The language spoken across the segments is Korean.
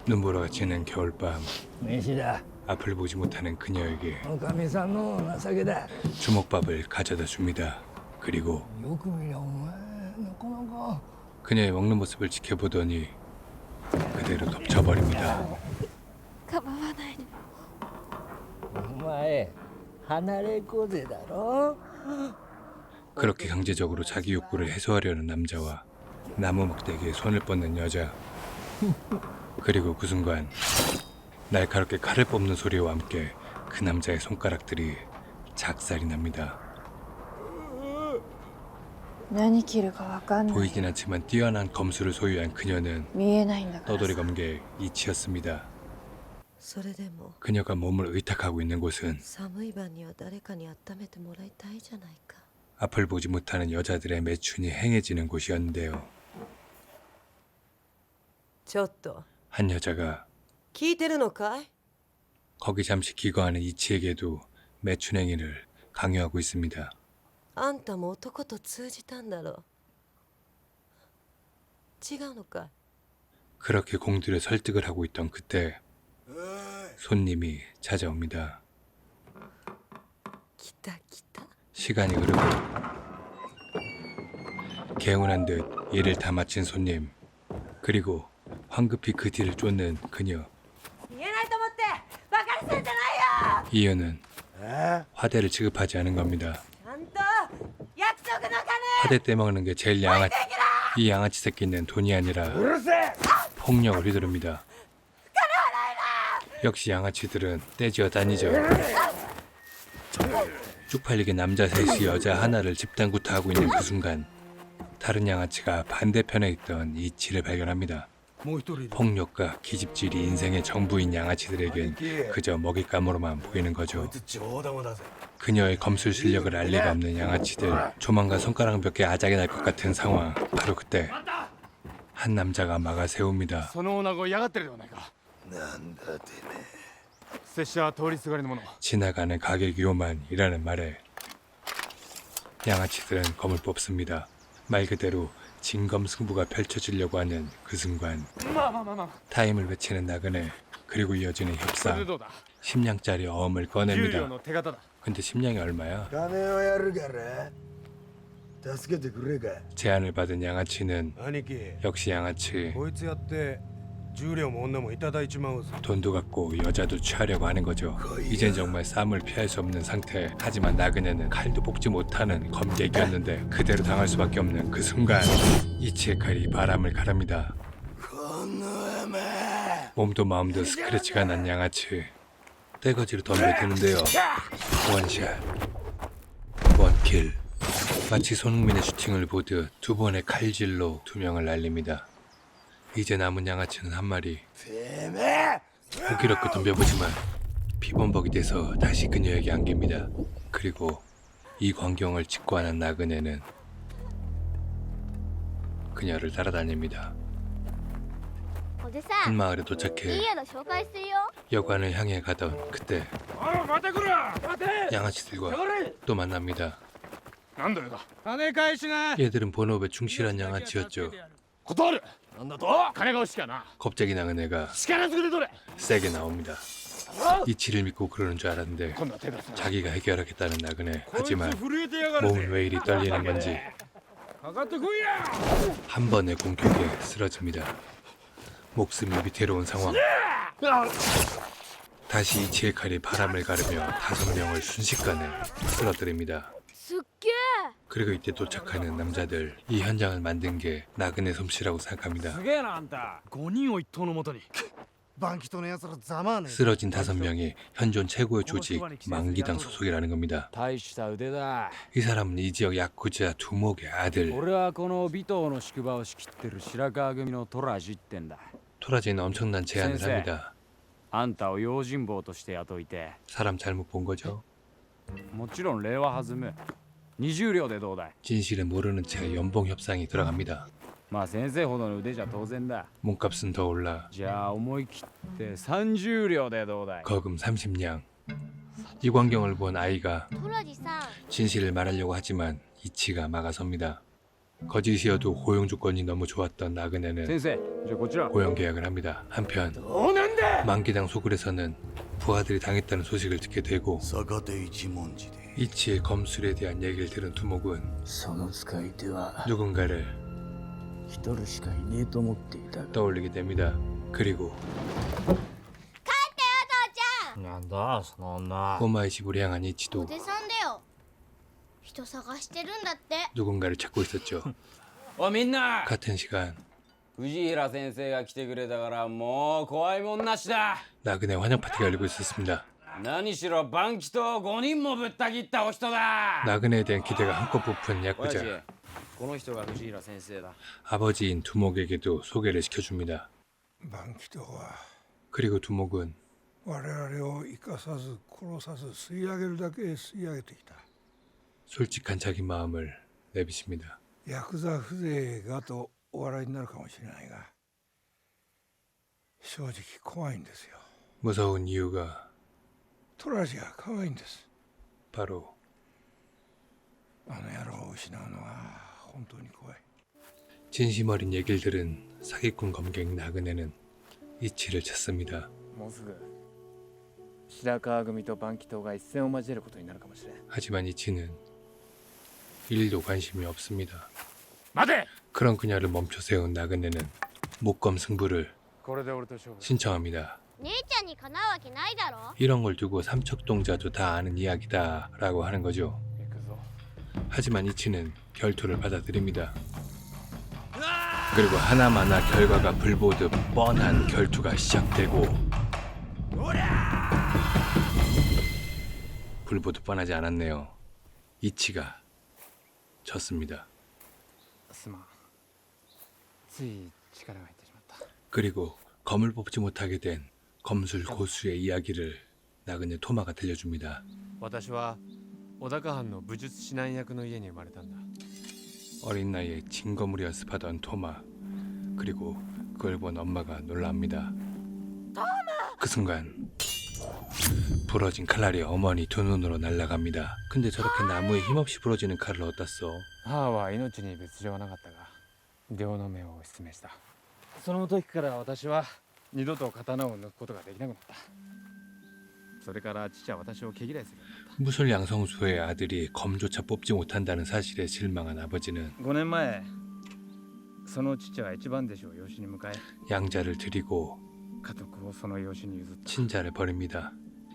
눈보라가 치는 겨울밤, 飯だ。 앞을 보지 못하는 그녀에게 おかみさんの情けだ。 주먹밥을 가져다 줍니다. 그리고 よく見りゃお前なかなか。 그녀의 먹는 모습을 지켜보더니 그대로 덮쳐버립니다. 構わないで。お前離れ小背だろ。 그렇게 강제적으로 자기 욕구를 해소하려는 남자와 나무 막대기에 손을 뻗는 여자. 그리고 그 순간 날카롭게 칼을 뽑는 소리와 함께 그 남자의 손가락들이 작살이 납니다. 何切るかわかんない。 보이진 않지만 뛰어난 검술을 소유한 그녀는 見えないんだから 떠돌이 검계의 이치였습니다. それでも 그녀가 몸을 의탁하고 있는 곳은 寒い晩には誰かに温めてもらいたいじゃないか。 앞을 보지 못하는 여자들의 매춘이 행해지는 곳이었는데요. ちょっと 한 여자가 聞いてるのかい？ 거기 잠시 기거하는 이치에게도 매춘 행위를 강요하고 있습니다. あんたも男と通じたんだろう。違うのかい？ 그렇게 공들여 설득을 하고 있던 그때 손님이 찾아옵니다. 来た来た。 시간이 흐르고 개운한 듯 일을 다 마친 손님, 그리고 황급히 그 뒤를 쫓는 그녀. 言えないと思ってバカにするんじゃないよ。 이유는 화대를 지급하지 않은 겁니다. ちゃんと約束の金。 화대 떼먹는 게 제일 이 양아치 새끼는 돈이 아니라 폭력을 휘두릅니다. 역시 양아치들은 떼지어 다니죠. 쪽팔리게 남자 셋이 여자 하나를 집단구타하고 있는 그 순간 다른 양아치가 반대편에 있던 이치를 발견합니다. 폭력과 기집질이 인생의 전부인 양아치들에겐 그저 먹잇감으로만 보이는 거죠. 그녀의 검술 실력을 알 리가 없는 양아치들, 조만간 손가락 몇 개 아작이 날 것 같은 상황. 바로 그때 한 남자가 막아 세웁니다. その女子嫌がってるではないか。なんだてめ拙者は通りすがりの者。 지나가는 가게기호만이라는 말에 양아치들은 검을 뽑습니다. 말 그대로 진검승부가 펼쳐지려고 하는 그 순간 まあまあまあまあ。 타임을 외치는 나그네, 그리고 이어지는 それで 협상. どうだ。 10냥짜리 어음을 10両 꺼냅니다. の手形だ。 근데 10냥이 얼마야? 金をやるから助けてくれか。 제안을 받은 양아치는 兄貴、 역시 양아치. こいつやって10両も女もいただいちまうぞ。 돈도 갖고 여자도 취하려고 하는 거죠. 이젠 정말 싸움을 피할 수 없는 상태. 하지만 나그네는 칼도 뽑지 못하는 검객이었는데 그대로 당할 수밖에 없는 그 순간 이치의 칼이 바람을 가릅니다. 몸도 마음도 스크래치가 난 양아치. 떼거지로 덤벼드는데요. 원샷, 원킬. 마치 손흥민의 슈팅을 보듯 두 번의 칼질로 두 명을 날립니다. 이제 남은 양아치는 한 마리. 호기롭게 덤벼보지만 피범벅이 돼서 다시 그녀에게 안깁니다. 그리고 이 광경을 직관한 나그네는 그녀를 따라다닙니다. おじさ 한 ん、 마을에 いい 도착해 家の紹介するよ。 여관을 향해 가던 그때 おい、待てくれ。待て。 양아치들과 또 만납니다. なんだよだ。金返しな。 얘들은 본업에 충실한 양아치였죠. 断る。なんだと？金が欲しきゃな。 겁쟁이 나그네가 力ずくで取れ。 세게 나옵니다. 이치를 믿고 그러는 줄 알았는데 今度は手出すな。 자기가 해결하겠다는 나그네. こいつ 하지만 震えてやがるぜ。 몸은 왜 이리 떨리는 건지 かかってこいや。 한 번의 공격에 쓰러집니다. 목숨이 위태로운 상황. 다시 이치의 칼이 바람을 가르며 5명을 순식간에 쓰러뜨립니다. すっげえ。 그리고 이때 도착하는 남자들, 이 현장을 만든 게 나그네 솜씨라고 생각합니다. すげえなあんた。5人を一頭のもとに。バンキトの奴らざまねえ。 쓰러진 5명이 현존 최고의 조직 만기당 소속이라는 겁니다. 大した腕だ。 이 사람은 이 지역 야쿠자 두목의 아들. 俺はこの尾藤の宿場を仕切ってる白川組のトラジってんだ。 토라지는 엄청난 제안을 센세. 합니다. あんたを用心棒として雇いて、 사람 잘못 본 거죠. もちろん礼は弾む。20両でどうだい。 진실을 모르는 채 연봉 협상이 들어갑니다. まあ先生ほどの腕じゃ当然だ。 몸값은 더 올라 じゃあ思い切って30両でどうだい。 거금 30냥. 이 광경을 본 아이가 トラジさん、 진실을 말하려고 하지만 이치가 막아섭니다. 거짓이어도 고용 조건이 너무 좋았던 나그네는 先生じゃあこちら 고용 계약을 합니다. 한편 만기당 소굴에서는 부하들이 당했다는 소식을 듣게 되고 坂手一文字で 이치의 검술에 대한 얘기를 들은 두목은 その使い手は 누군가를 一人しかいねえと思っていたが 떠올리게 됩니다. 그리고 なんだその女 꼬마의 집으로 향한 お 이치도 じさんだよ人探してるんだって 누군가를 찾고 있었죠. おいみんな 같은 시간 藤平先生が来てくれたからもう怖いもんなしだ 나그네 환영 파티가 열리고 있었습니다. 何しろバンキと5人もぶった切ったお人だ 나그네에 대한 기대가 한껏 부푼 親 야쿠자. 父この人が藤平先生だ 아버지인 두목에게도 소개를 시켜줍니다. バンキトは 그리고 두목은 我々を生かさず殺さず吸い上げるだけ吸い上げてきた 솔직한 자기 마음을 내비칩니다. ヤクザ風情がとお笑いになるかもしれないが正直怖いんですよ 무서운 이유가 トラジが可愛いんです 바로 あの野郎を失うのは本当に怖い 진심 어린 얘기를 들은 사기꾼 검객 나그네는 이치를 찾습니다. もうすぐ白川組とバンキ島が一戦を交えることになるかもしれん。 하지만 이치는 일도 관심이 없습니다. 待て 그런 그녀를 멈춰 세운 나그네는 목검 승부를 これで俺と勝負。 신청합니다. 姉ちゃんにかなうわけないだろ 이런 걸 두고 삼척동자도 다 아는 이야기다 라고 하는 거죠. 行くぞ。 하지만 이치는 결투를 받아들입니다. 그리고 하나마나 결과가 불보듯 뻔한 결투가 시작되고 불보듯 뻔하지 않았네요. 이치가 졌습니다. すまん。つい力が入ってしまった。 그리고 검을 뽑지 못하게 된 검술 고수의 이야기를 나그네 토마가 들려줍니다. 私は小高藩の武術指南役の家に生まれたんだ。 어린 나이에 진검을 연습하던 토마. 그리고 그걸 본 엄마가 놀랍니다. 그 순간 부러진 칼날이 어머니 두 눈으로 날아갑니다. 근데 저렇게 나무에 힘없이 부러지는 칼을 어디다 써? 母は命に別状はなかったが両の目を失明した。その時から私は二度と刀を抜くことができなくなった。それから父は私を毛嫌いするようになった。 무술 양성수의 아들이 검조차 뽑지 못한다는 사실에 실망한 아버지는 5年前その父は一番弟子を養子に迎え 양자를 드리고 家督をその養子に譲った。 친자를 버립니다.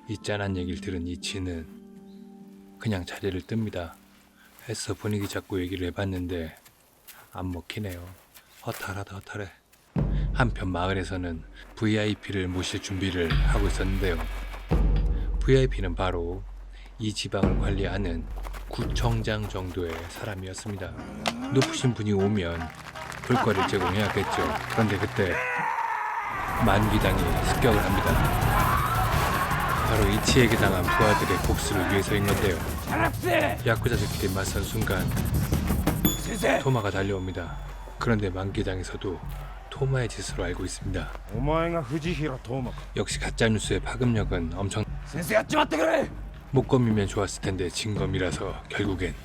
이 짠한 얘기를 들은 이치는 그냥 자리를 뜹니다. 애써 분위기 잡고 얘기를 해봤는데 안 먹히네요. 허탈하다 허탈해. 한편 마을에서는 VIP를 모실 준비를 하고 있었는데요. VIP는 바로 이 지방을 관리하는 구청장 정도의 사람이었습니다. 높으신 분이 오면 볼거리를 제공해야겠죠. 그런데 그때 만기당이 습격을 합니다. 바로 이치에게 당한 부하들의 복수를 위해서인 건데요. 야쿠자들끼리 맞선 순간 토마가 달려옵니다. 그런데 만기당에서도 토마의 짓으로 알고 있습니다. お前が藤平東馬か 역시 가짜뉴스의 파급력은 엄청 先生やっちまってくれ 목검이면 좋았을 텐데 진검이라서 결국엔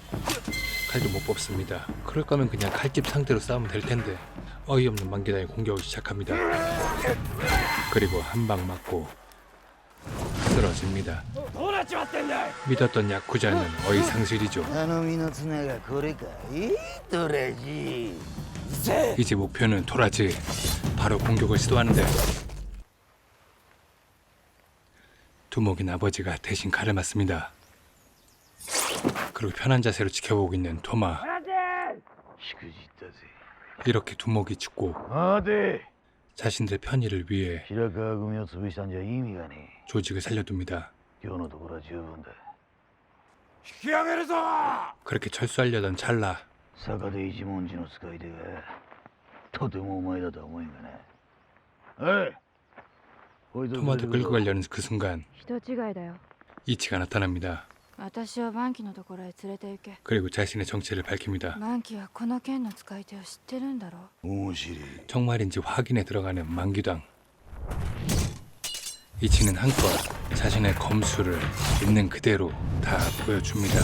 칼도 못 뽑습니다. 그럴 거면 그냥 칼집 상대로 싸우면 될 텐데 어이없는 만기당이 공격을 시작합니다. 그리고 한 방 맞고 쓰러집니다. 믿었던 야쿠자는 어이상실이죠. 頼みの綱がこれかいトラジ 이제 목표는 토라지. 바로 공격을 시도하는데 두목인 아버지가 대신 칼을 맞습니다. 그리고 편한 자세로 지켜보고 있는 토마. しくじったぜ 이렇게 두목이 죽고 待て 자신들의 편의를 위해 白川組を潰したんじゃ意味がね 조직을 살려둡니다. え今日のところは十分だ引き上げるぞ 그렇게 철수하려던 찰나 坂出一文字の使い手がとてもお前だとは思えんがなおいこいつを 토마도 끌고 가려는 그 순간 人違いだよ 이치가 나타납니다. 私をバンキのところへ連れて行け 그리고 자신의 정체를 밝힙니다. バンキはこの剣の使い手を知ってるんだろ面白い 정말인지 확인에 들어가는 만기당. 이치는 한껏 자신의 검술을 있는 그대로 다 보여줍니다.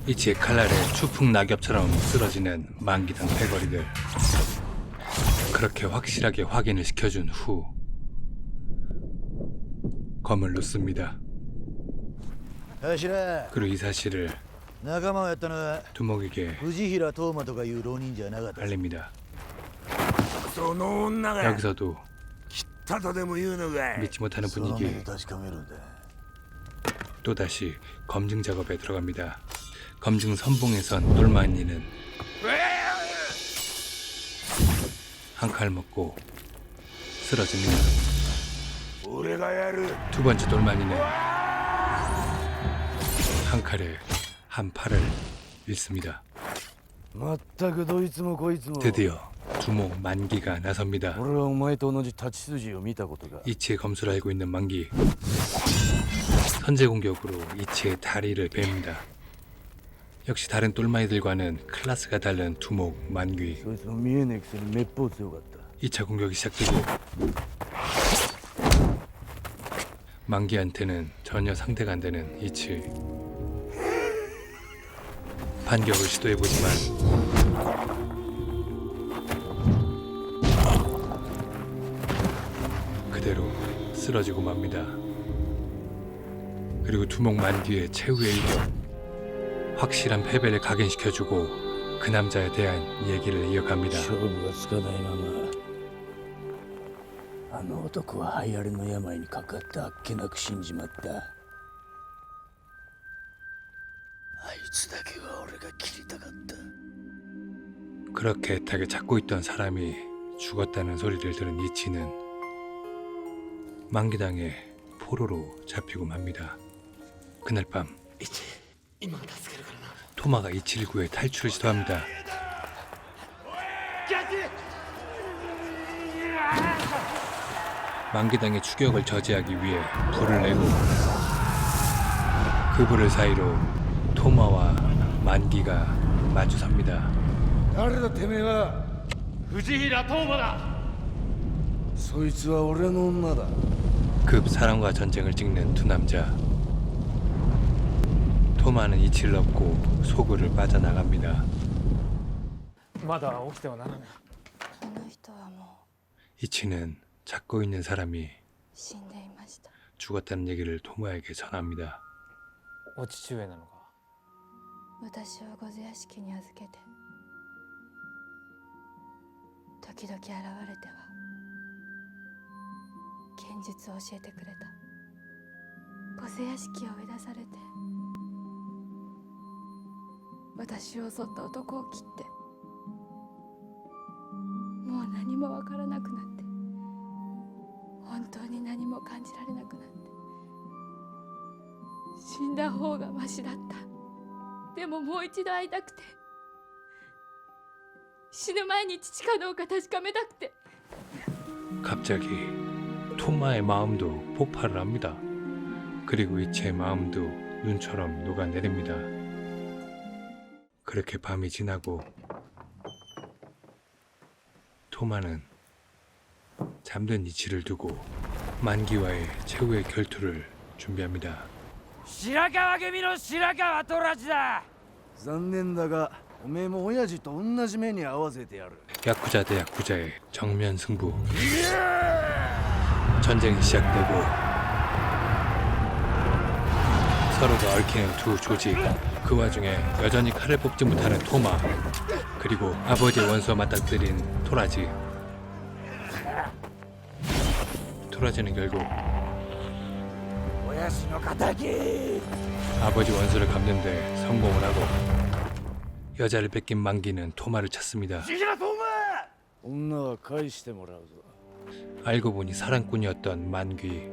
이치의 칼날에 추풍 낙엽처럼 쓰러지는 만기당 패거리들. 그렇게 확실하게 확인을 시켜준 후 검을 놓습니다. 頭 그리고 이 사실을 仲間をやったのは 두목에게 藤平東馬とかいう浪人じゃなかった。 알립니다. その女が 여기서도 たとでも言うのかい。 믿지 못하는 その目 분위기에 で確かめるんだ。 또다시 검증 작업에 들어갑니다. 검증 선봉에선 똘마니는 한 칼 먹고 쓰러집니다. 俺がやる。 두 번째 똘마니는 한 칼에 한 팔을 잃습니다. まったくどいつもこいつも 드디어 두목 만기가 나섭니다. 俺はお前と同じ立ち筋を見たことが 이치의 검수를 알고 있는 만기. 선제 공격으로 이치의 다리를 뺍니다. 역시 다른 똘마이들과는 클래스가 다른 두목 만귀. そいつも見えねえくせにめっぽう強かった 2차 공격이 시작되고 만기한테는 전혀 상대가 안 되는 이치. 반격을 시도해보지만 그대로 쓰러지고 맙니다. 그리고 두목 만기의 최후의 이격. 확실한 패배를 각인시켜주고 그 남자에 대한 얘기를 이어갑니다. 勝負がつかないままあの男は流行りの病にかかってあっけなく死んじまった。あいつだけは俺が切りたかった。 그렇게 애타게 찾고 있던 사람이 죽었다는 소리를 들은 이치는 만기당에 포로로 잡히고 맙니다. 그날 밤 토마가 이치를 구해 탈출을 시도합니다. 만기당의 추격을 저지하기 위해 불을 내고 그 불을 사이로 토마와 만기가 마주 삽니다. 誰だてめえは藤平東馬だ。そいつは俺の女だ 급 사랑과 전쟁을 찍는 두 남자. 토마는 이치를 얻고 소굴을 빠져나갑니다. まだ起きてはならないあの人はも 이치는 찾고 있는 사람이 う死んでいました。 죽었다는 얘기를 토마에게 전합니다. お父上なのか私を御前屋敷に預けて時々現れては剣術を教えてくれた。御前屋敷を追い出されて私を襲った男を切ってもう何もわからなくなって本当に何も感じられなくなって死んだ方がマシだった。でももう一度会いたくて死ぬ前に父かどうか確かめたくて 갑자기 토마의 마음도 폭발을 합니다. 그리고 이치의 마음도 눈처럼 녹아내립니다. 그렇게 밤이 지나고 토마는 잠든 이치를 두고 만기와의 최후의 결투를 준비합니다. 白川組の白川虎ラジだ。残念だがおめえも親父と同じ目に合わせてやる 야쿠자 대 야쿠자의 정면 승부. 전쟁이 시작되고 서로가 얽히는 두 조직. 그 와중에 여전히 칼을 뽑지 못하는 토마, 그리고 아버지의 원수와 맞닥뜨린 토라지. 토라지는 결국 親父の仇 아버지 원수를 갚는데 성공을 하고 여자를 뺏긴 만기는 토마를 찾습니다. 女は返してもらうぞ 알고 보니 사랑꾼이었던 만귀.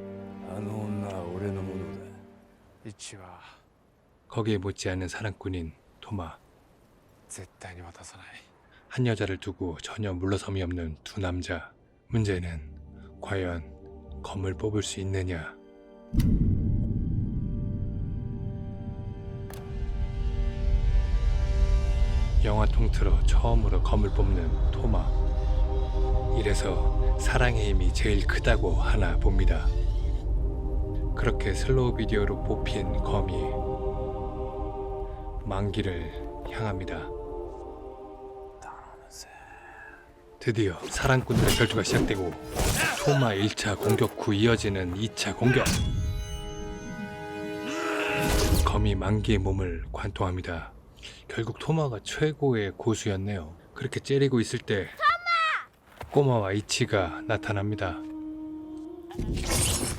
あの女は俺のものだ一は 거기에 못지않은 사랑꾼인 토마. 絶対に渡さない。 한 여자를 두고 전혀 물러섬이 없는 두 남자. 문제는 과연 검을 뽑을 수 있느냐. 영화 통틀어 처음으로 검을 뽑는 토마. 이래서 사랑의 힘이 제일 크다고 하나 봅니다. 그렇게 슬로우 비디오로 뽑힌 검이 만기를 향합니다. 드디어 사랑꾼들의 결투가 시작되고 토마 1차 공격 후 이어지는 2차 공격. 검이 만기의 몸을 관통합니다. 결국 토마가 최고의 고수였네요. 그렇게 째리고 있을 때 꼬마와 이치가 나타납니다.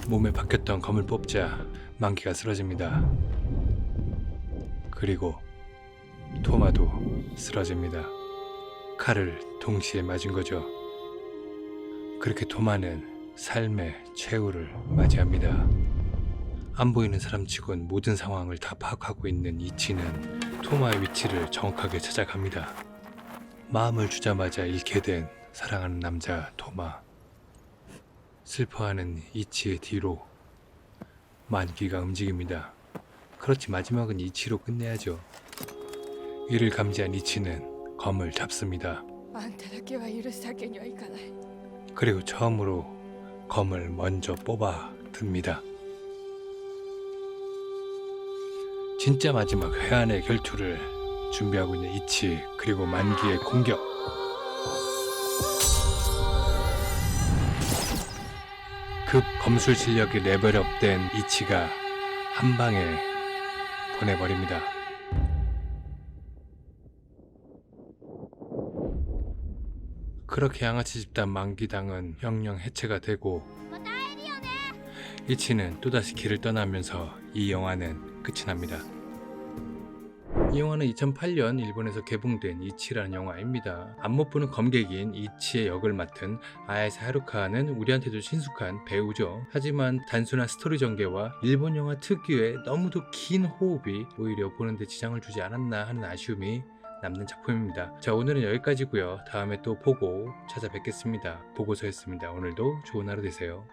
몸에 박혔던 검을 뽑자 만기가 쓰러집니다. 그리고 토마도 쓰러집니다. 칼을 동시에 맞은 거죠. 그렇게 토마는 삶의 최후를 맞이합니다. 안 보이는 사람치곤 모든 상황을 다 파악하고 있는 이치는 토마의 위치를 정확하게 찾아갑니다. 마음을 주자마자 잃게 된 사랑하는 남자 토마. 슬퍼하는 이치의 뒤로 만기가 움직입니다. 그렇지 마지막은 이치로 끝내야죠. 이를 감지한 이치는 검을 잡습니다. あんただけは許すわけにはいかない。 그리고 처음으로 검을 먼저 뽑아 듭니다. 진짜 마지막 회한의 결투를 준비하고 있는 이치, 그리고 만기의 공격. 급 검술 실력이 레벨업된 이치가 한 방에 보내버립니다. 그렇게 양아치 집단 만기당은 영영 해체가 되고 이치는 또다시 길을 떠나면서 이 영화는 끝이 납니다. 이 영화는 2008년 일본에서 개봉된 이치라는 영화입니다. 안무부는 검객인 이치의 역을 맡은 아야세 하루카는 우리한테도 친숙한 배우죠. 하지만 단순한 스토리 전개와 일본 영화 특유의 너무도 긴 호흡이 오히려 보는데 지장을 주지 않았나 하는 아쉬움이 남는 작품입니다. 자, 오늘은 여기까지고요. 다음에 또 보고 찾아뵙겠습니다. 보고서였습니다. 오늘도 좋은 하루 되세요.